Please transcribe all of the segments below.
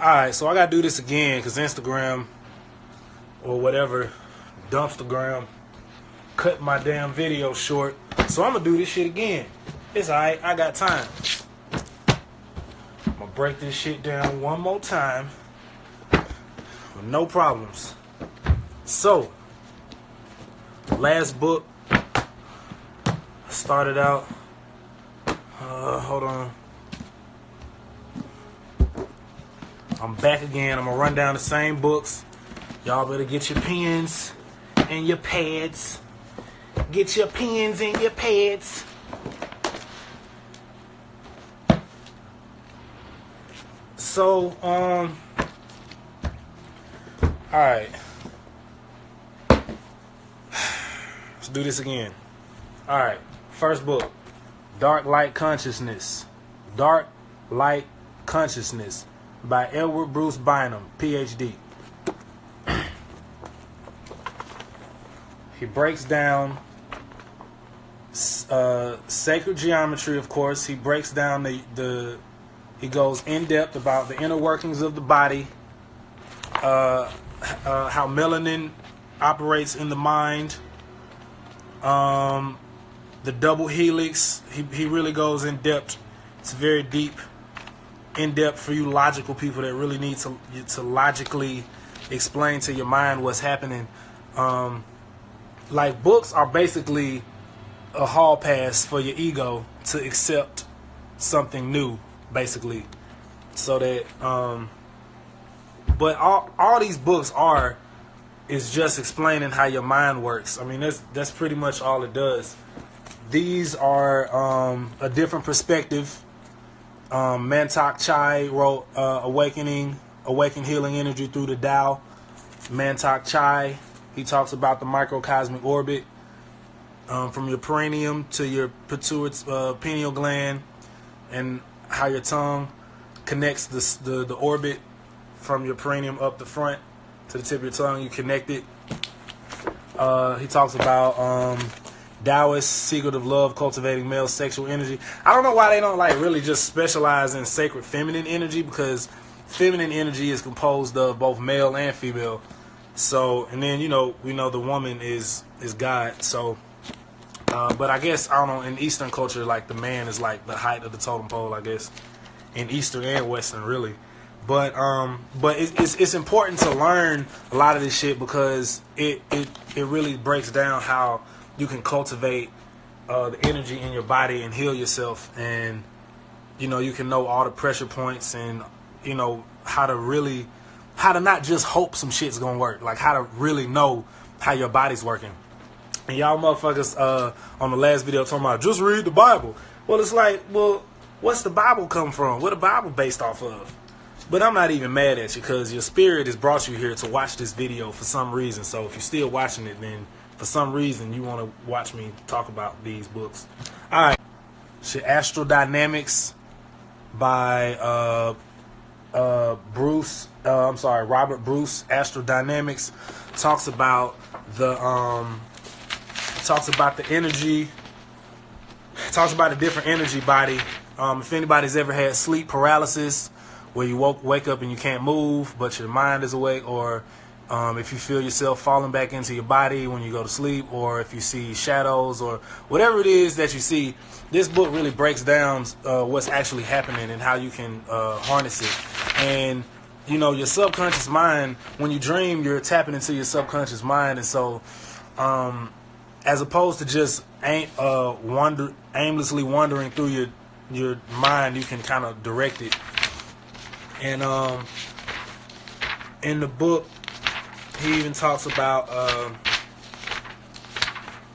Alright, so I gotta do this again because Instagram or whatever, Dumpstergram, cut my damn video short. So I'm gonna do this shit again. It's alright, I got time. I'm gonna break this shit down one more time. No problems. So, last book started out. Hold on. I'm back again. I'm gonna run down the same books. Y'all better get your pens and your pads. Get your pens and your pads. So, alright. Let's do this again. Alright, first book. Dark Light Consciousness. Dark Light Consciousness by Edward Bruce Bynum, PhD. He breaks down sacred geometry, of course. He breaks down he goes in depth about the inner workings of the body, how melanin operates in the mind, the double helix. He really goes in depth. It's very deep, in depth for you logical people that really need to logically explain to your mind what's happening. Like, books are basically a hall pass for your ego to accept something new, basically. So that, but all these books is just explaining how your mind works. I mean, that's pretty much all it does. These are a different perspective. Mantak Chai wrote Awaken Healing Energy Through the Tao. Mantak Chai, he talks about the microcosmic orbit from your perineum to your pineal gland, and how your tongue connects the orbit from your perineum up the front to the tip of your tongue. You connect it. He talks about Taoist secret of love, cultivating male sexual energy. I don't know why they don't really just specialize in sacred feminine energy, because feminine energy is composed of both male and female. So, and then we know the woman is God. So, but I guess, I don't know, in Eastern culture, the man is the height of the totem pole, I guess, in Eastern and Western, really. But it's important to learn a lot of this shit, because it really breaks down how you can cultivate the energy in your body and heal yourself, and you can know all the pressure points, and how to not just hope some shit's gonna work, how to really know how your body's working. And y'all motherfuckers on the last video talking about just read the Bible. Well, it's well, what's the Bible come from? What the Bible based off of? But I'm not even mad at you, because your spirit has brought you here to watch this video for some reason. So if you're still watching it, then for some reason you want to watch me talk about these books. All right, shit, Astral Dynamics by Robert Bruce. Astral Dynamics talks about the energy. Talks about a different energy body. If anybody's ever had sleep paralysis, where you wake up and you can't move, but your mind is awake, or if you feel yourself falling back into your body when you go to sleep, or if you see shadows, or whatever it is that you see, this book really breaks down what's actually happening and how you can harness it. And your subconscious mind, when you dream, you're tapping into your subconscious mind, and so as opposed to just aimlessly wandering through your mind, you can kind of direct it. And in the book, he even talks about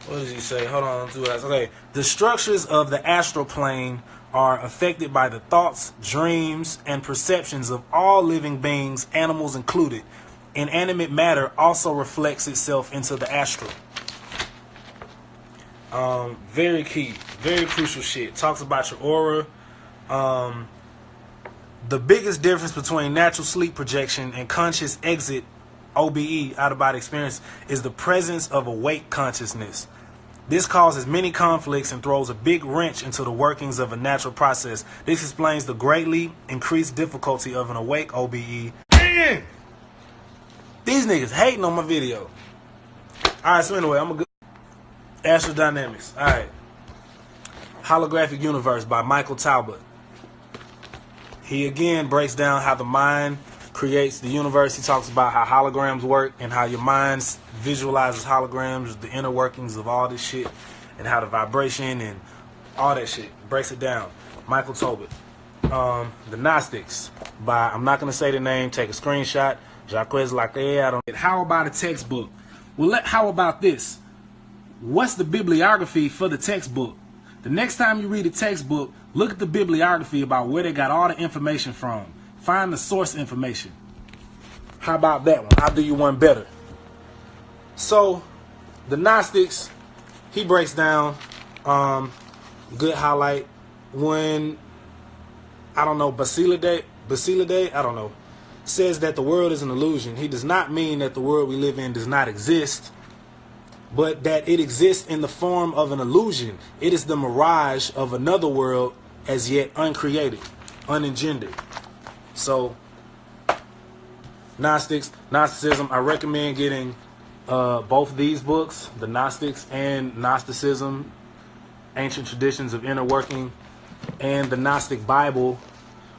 what does he say? Hold on, okay. The structures of the astral plane are affected by the thoughts, dreams, and perceptions of all living beings, animals included. Inanimate matter also reflects itself into the astral. Very key, very crucial shit. Talks about your aura. The biggest difference between natural sleep projection and conscious exit, OBE, out of body experience, is the presence of awake consciousness. This causes many conflicts and throws a big wrench into the workings of a natural process. This explains the greatly increased difficulty of an awake OBE. Man! These niggas hating on my video. Alright, so anyway, I'm gonna go. Astrodynamics. Alright. Holographic Universe by Michael Talbot. He again breaks down how the mind creates the universe. He talks about how holograms work and how your mind visualizes holograms, the inner workings of all this shit, and how the vibration and all that shit. Breaks it down. Michael Talbot. The Gnostics by, I'm not going to say the name, take a screenshot. Jacques Lacan. How about a textbook? Well, how about this? What's the bibliography for the textbook? The next time you read a textbook, look at the bibliography about where they got all the information from. Find the source information. How about that one? I'll do you one better. So, the Gnostics, he breaks down, good highlight, when, I don't know, Basilidae, I don't know, says that the world is an illusion. He does not mean that the world we live in does not exist, but that it exists in the form of an illusion. It is the mirage of another world as yet uncreated, unengendered. So, Gnosticism, I recommend getting both of these books, The Gnostics and Gnosticism, Ancient Traditions of Inner Working, and the Gnostic Bible,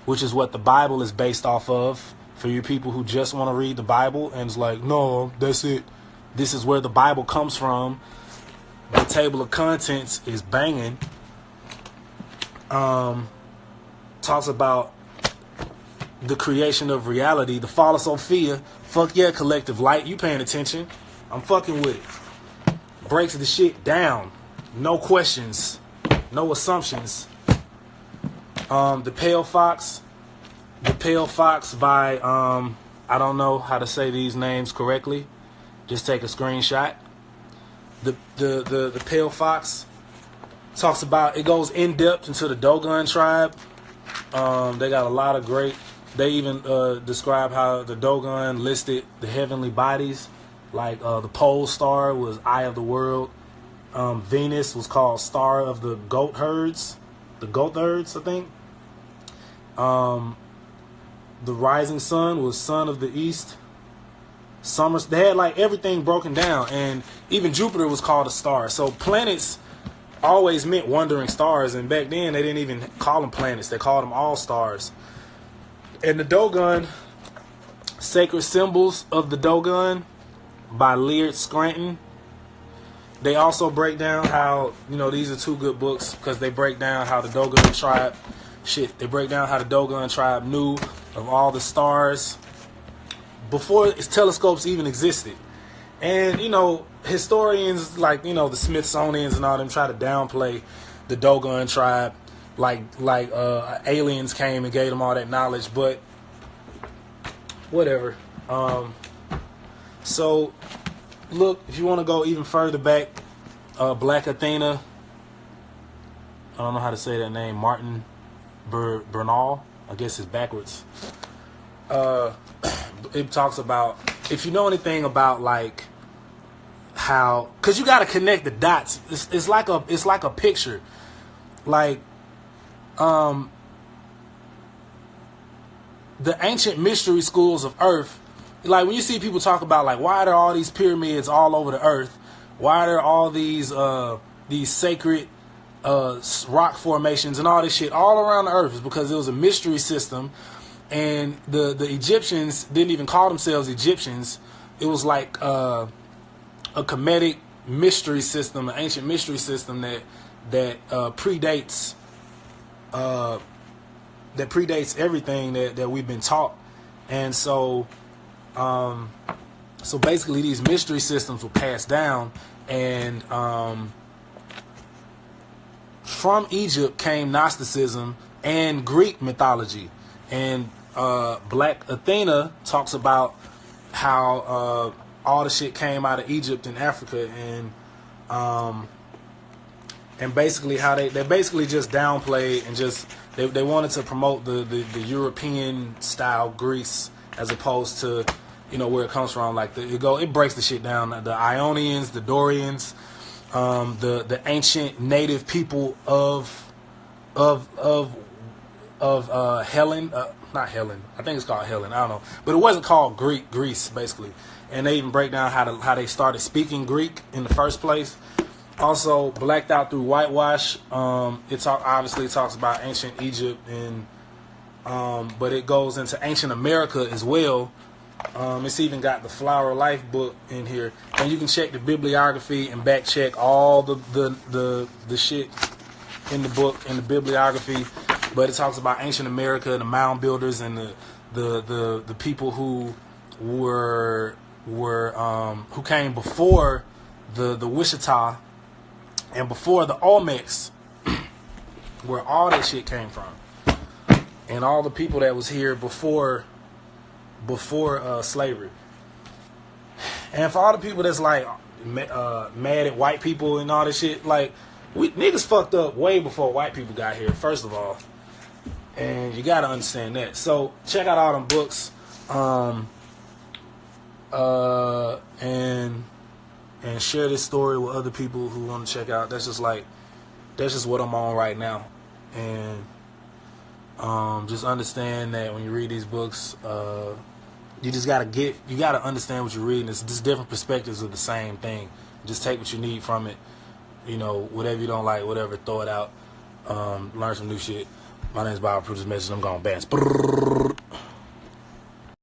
which is what the Bible is based off of. For you people who just want to read the Bible and it's like, no, that's it. This is where the Bible comes from. The table of contents is banging. Talks about the creation of reality, the fall of Sophia. Fuck yeah, collective light. You paying attention? I'm fucking with it. Breaks the shit down. No questions. No assumptions. The Pale Fox. The Pale Fox by, I don't know how to say these names correctly. Just take a screenshot. The Pale Fox talks about, it goes in depth into the Dogon tribe. They got a lot of great, they even describe how the Dogon listed the heavenly bodies. Like the pole star was Eye of the World. Venus was called Star of the Goat Herds. The Goat Herds, I think. The rising sun was Son of the East. They had like everything broken down, and even Jupiter was called a star. So planets always meant wandering stars, and back then they didn't even call them planets. They called them all stars. And the Dogon, Sacred Symbols of the Dogon by Leard Scranton. They also break down how, these are two good books because they break down how the Dogon tribe, they break down how the Dogon tribe knew of all the stars before telescopes even existed. And, historians like, the Smithsonians and all them try to downplay the Dogon tribe like aliens came and gave them all that knowledge, but whatever. So, look, if you want to go even further back, Black Athena, I don't know how to say that name, Martin Bernal, I guess it's backwards. It talks about, if you know anything about like how, because you got to connect the dots. It's like a picture, like the ancient mystery schools of Earth. Like when you see people talk about like, why are there all these pyramids all over the Earth? Why are there all these sacred rock formations and all this shit all around the Earth? It's because it was a mystery system. And the Egyptians didn't even call themselves Egyptians. It was like a Kemetic mystery system, an ancient mystery system that predates everything that we've been taught. And so basically these mystery systems were passed down, and from Egypt came Gnosticism and Greek mythology. And Black Athena talks about how all the shit came out of Egypt and Africa, and basically how they basically just downplayed and just they wanted to promote the European style Greece as opposed to where it comes from. Like it breaks the shit down. The Ionians, the Dorians, the ancient native people of Helen, not Helen. I think it's called Helen. I don't know, but it wasn't called Greece, basically. And they even break down how they started speaking Greek in the first place. Also, Blacked Out Through Whitewash. Obviously talks about ancient Egypt, but it goes into ancient America as well. It's even got the Flower of Life book in here, and you can check the bibliography and back check all the shit in the book, in the bibliography. But it talks about ancient America, the mound builders, and the people who who came before the Wichita and before the Olmecs, where all that shit came from, and all the people that was here before slavery. And for all the people that's like mad at white people and all this shit, like, we niggas fucked up way before white people got here, first of all. And you gotta understand that. So check out all them books, and share this story with other people who want to check out. That's just what I'm on right now. And just understand that when you read these books, you gotta understand what you're reading. It's just different perspectives of the same thing. Just take what you need from it. You know, whatever you don't like, whatever, throw it out. Learn some new shit. My name's Bob, produce message. I'm going to bounce.